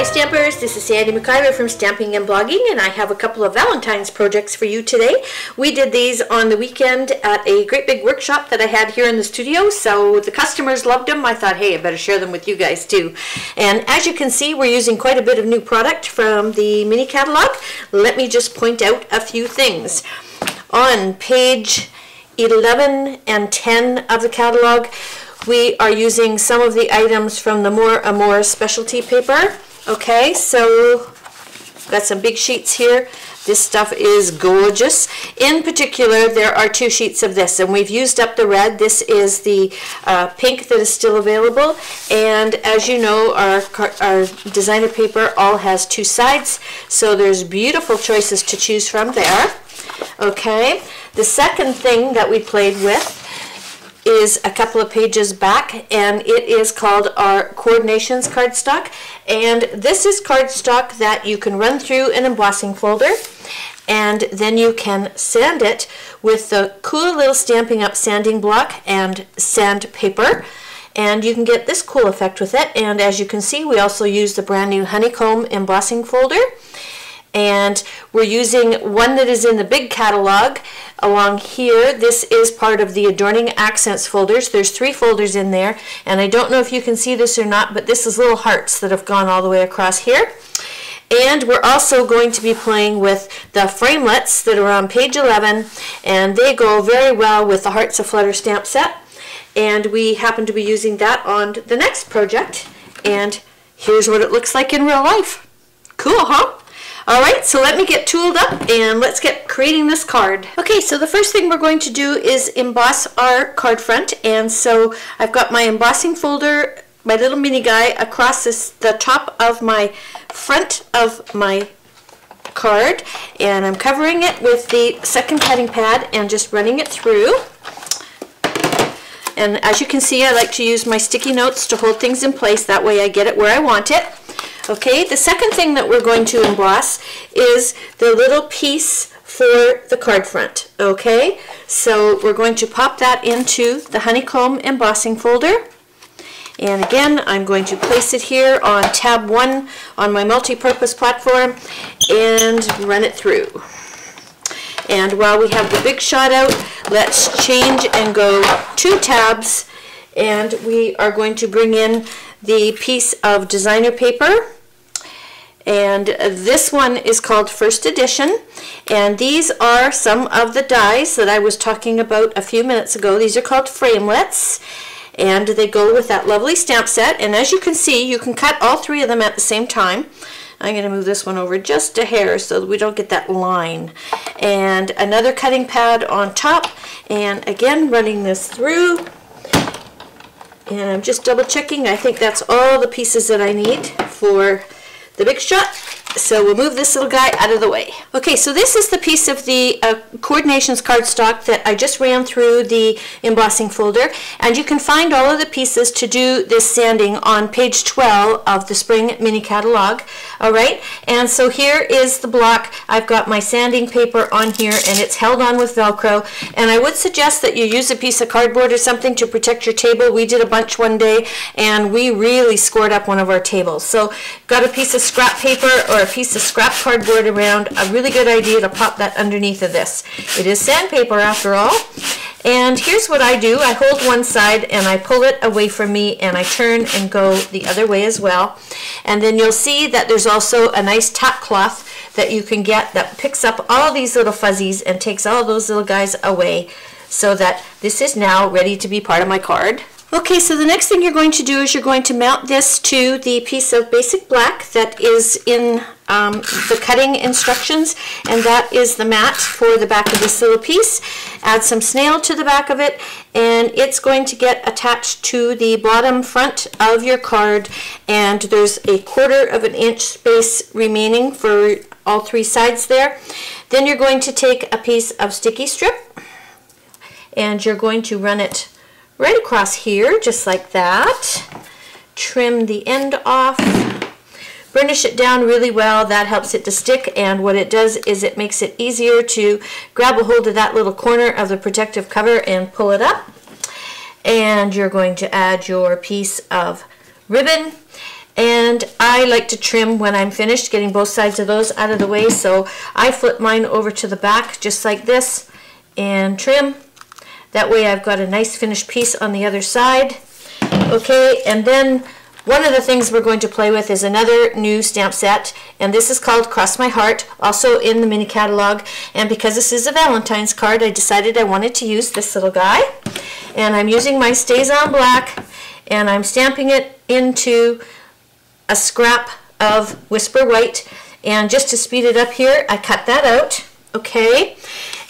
Hi Stampers, this is Sandi MacIver from Stamping and Blogging, and I have a couple of Valentine's projects for you today. We did these on the weekend at a great big workshop that I had here in the studio, so the customers loved them. I thought, hey, I better share them with you guys too. And as you can see, we're using quite a bit of new product from the mini catalog. Let me just point out a few things. On page 11 and 10 of the catalog, we are using some of the items from the More Amore specialty paper. Okay, so got some big sheets here. This stuff is gorgeous. In particular, there are two sheets of this, and we've used up the red. This is the pink that is still available. And as you know, our designer paper all has two sides, so there's beautiful choices to choose from there. Okay, the second thing that we played with is a couple of pages back, and it is called our Coordinations cardstock. And this is cardstock that you can run through an embossing folder, and then you can sand it with the cool little Stampin' Up sanding block and sandpaper, and you can get this cool effect with it. And as you can see, we also use the brand new honeycomb embossing folder. And we're using one that is in the big catalog along here. This is part of the Adorning Accents folders. There's 3 folders in there, and I don't know if you can see this or not, but this is little hearts that have gone all the way across here. And we're also going to be playing with the framelets that are on page 11, and they go very well with the Hearts of Flutter stamp set. And we happen to be using that on the next project, and here's what it looks like in real life. Cool, huh? Alright, so let me get tooled up and let's get creating this card. Okay, so the first thing we're going to do is emboss our card front, and so I've got my embossing folder, my little mini guy, across the top of my front of my card, and I'm covering it with the second cutting pad and just running it through. And as you can see, I like to use my sticky notes to hold things in place, that way I get it where I want it. Okay, the second thing that we're going to emboss is the little piece for the card front. Okay, so we're going to pop that into the honeycomb embossing folder. And again, I'm going to place it here on tab 1 on my multi-purpose platform and run it through. And while we have the big shot out, let's change and go 2 tabs, and we are going to bring in the piece of designer paper. And this one is called First Edition, and these are some of the dies that I was talking about a few minutes ago. These are called framelets, and they go with that lovely stamp set. And as you can see, you can cut all 3 of them at the same time. I'm going to move this one over just a hair so that we don't get that line. And another cutting pad on top, and again running this through. And I'm just double checking. I think that's all the pieces that I need for the big shot. So we'll move this little guy out of the way. Okay, so this is the piece of the Coordinations cardstock that I just ran through the embossing folder, and you can find all of the pieces to do this sanding on page 12 of the Spring Mini Catalog. Alright, and so here is the block. I've got my sanding paper on here, and it's held on with Velcro, and I would suggest that you use a piece of cardboard or something to protect your table. We did a bunch one day, and we really scored up one of our tables. So got a piece of scrap paper or a piece of scrap cardboard around. A really good idea to pop that underneath of this. It is sandpaper after all. And here's what I do. I hold one side and I pull it away from me, and I turn and go the other way as well. And then you'll see that there's also a nice tack cloth that you can get that picks up all these little fuzzies and takes all those little guys away, so that this is now ready to be part of my card. Okay, so the next thing you're going to do is you're going to mount this to the piece of basic black that is in the cutting instructions, and that is the mat for the back of this little piece. Add some snail to the back of it, and it's going to get attached to the bottom front of your card, and there's a 1/4 of an inch space remaining for all 3 sides there. Then you're going to take a piece of sticky strip, and you're going to run it right across here, just like that. Trim the end off. Burnish it down really well. That helps it to stick, and what it does is it makes it easier to grab a hold of that little corner of the protective cover and pull it up. And you're going to add your piece of ribbon, And I like to trim when I'm finished getting both sides of those out of the way, so I flip mine over to the back just like this and trim. That way I've got a nice finished piece on the other side. Okay, and then one of the things we're going to play with is another new stamp set, and this is called Cross My Heart, also in the mini catalog. And because this is a Valentine's card, I decided I wanted to use this little guy. And I'm using my Stays On Black, and I'm stamping it into a scrap of Whisper White. And just to speed it up here, I cut that out, okay?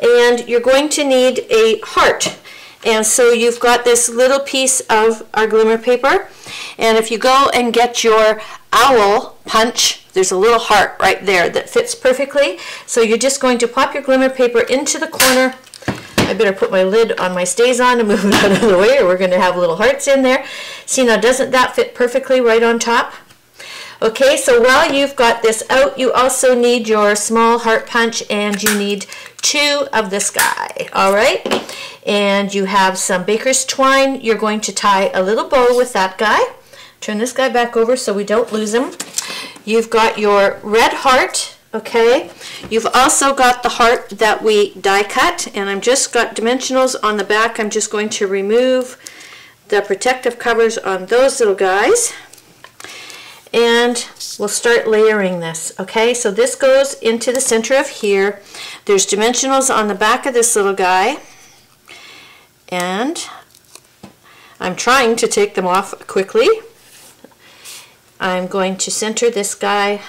And you're going to need a heart. And so you've got this little piece of our glimmer paper, and if you go and get your owl punch, there's a little heart right there that fits perfectly. So you're just going to pop your glimmer paper into the corner. I better put my lid on my Stays On and move it out of the way, or we're going to have little hearts in there. See, now doesn't that fit perfectly right on top? Okay, so while you've got this out, you also need your small heart punch, and you need 2 of this guy, all right? And you have some baker's twine. You're going to tie a little bow with that guy. Turn this guy back over so we don't lose him. You've got your red heart, okay? You've also got the heart that we die cut, and I've just got dimensionals on the back. I'm just going to remove the protective covers on those little guys. And we'll start layering this, okay? So this goes into the center of here. There's dimensionals on the back of this little guy. And I'm trying to take them off quickly. I'm going to center this guy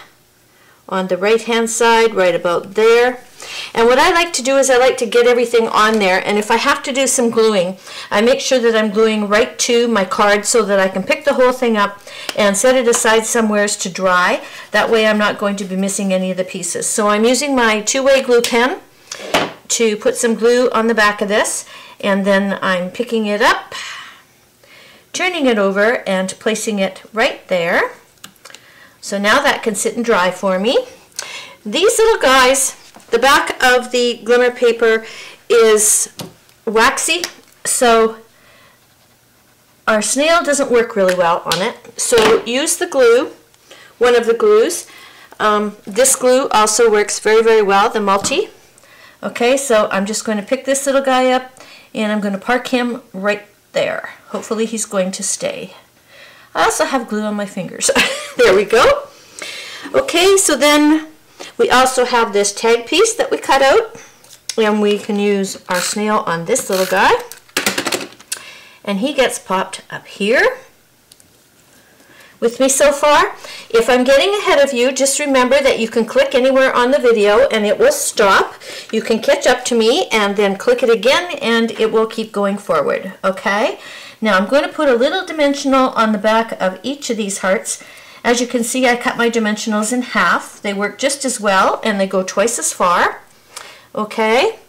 on the right hand side, right about there. And what I like to do is I like to get everything on there, and if I have to do some gluing, I make sure that I'm gluing right to my card so that I can pick the whole thing up and set it aside somewheres to dry. That way I'm not going to be missing any of the pieces. So I'm using my two-way glue pen to put some glue on the back of this, and then I'm picking it up, turning it over, and placing it right there. So now that can sit and dry for me. These little guys, the back of the glimmer paper is waxy, so our snail doesn't work really well on it. So use the glue, one of the glues. This glue also works very, very well, the multi. Okay, so I'm just going to pick this little guy up, and I'm going to park him right there. Hopefully he's going to stay. I also have glue on my fingers. There we go. Okay, so then we also have this tag piece that we cut out, and we can use our snail on this little guy. And he gets popped up here. With me so far? If I'm getting ahead of you, just remember that you can click anywhere on the video and it will stop. You can catch up to me and then click it again and it will keep going forward, okay? Now I'm going to put a little dimensional on the back of each of these hearts. As you can see, I cut my dimensionals in half. They work just as well and they go twice as far, okay?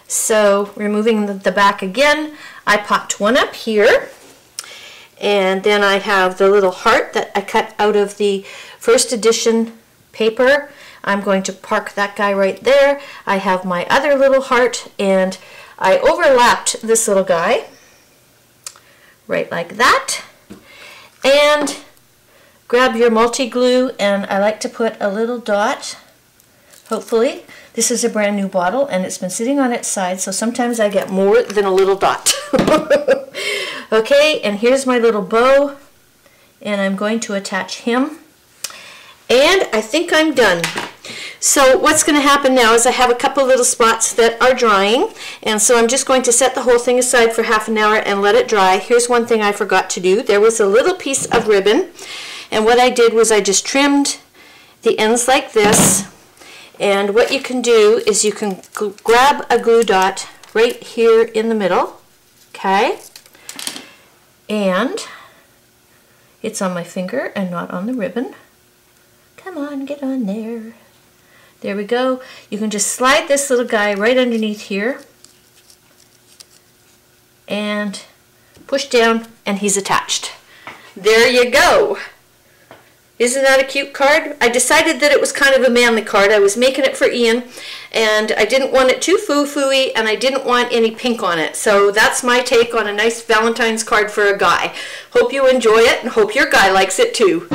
So removing the back again, I popped one up here. And then I have the little heart that I cut out of the first edition paper. I'm going to park that guy right there. I have my other little heart, and I overlapped this little guy right like that. And grab your multi-glue, and I like to put a little dot, hopefully. This is a brand new bottle, and it's been sitting on its side, so sometimes I get more than a little dot. Okay, and here's my little bow, and I'm going to attach him. And I think I'm done. So what's going to happen now is I have a couple little spots that are drying, and so I'm just going to set the whole thing aside for half an hour and let it dry. Here's one thing I forgot to do. There was a little piece of ribbon, and what I did was I just trimmed the ends like this. And what you can do is you can grab a glue dot right here in the middle, okay? And it's on my finger and not on the ribbon. Come on, get on there. There we go. You can just slide this little guy right underneath here and push down, and he's attached. There you go. Isn't that a cute card? I decided that it was kind of a manly card. I was making it for Ian, and I didn't want it too foo-foo-y, and I didn't want any pink on it. So that's my take on a nice Valentine's card for a guy. Hope you enjoy it, and hope your guy likes it too.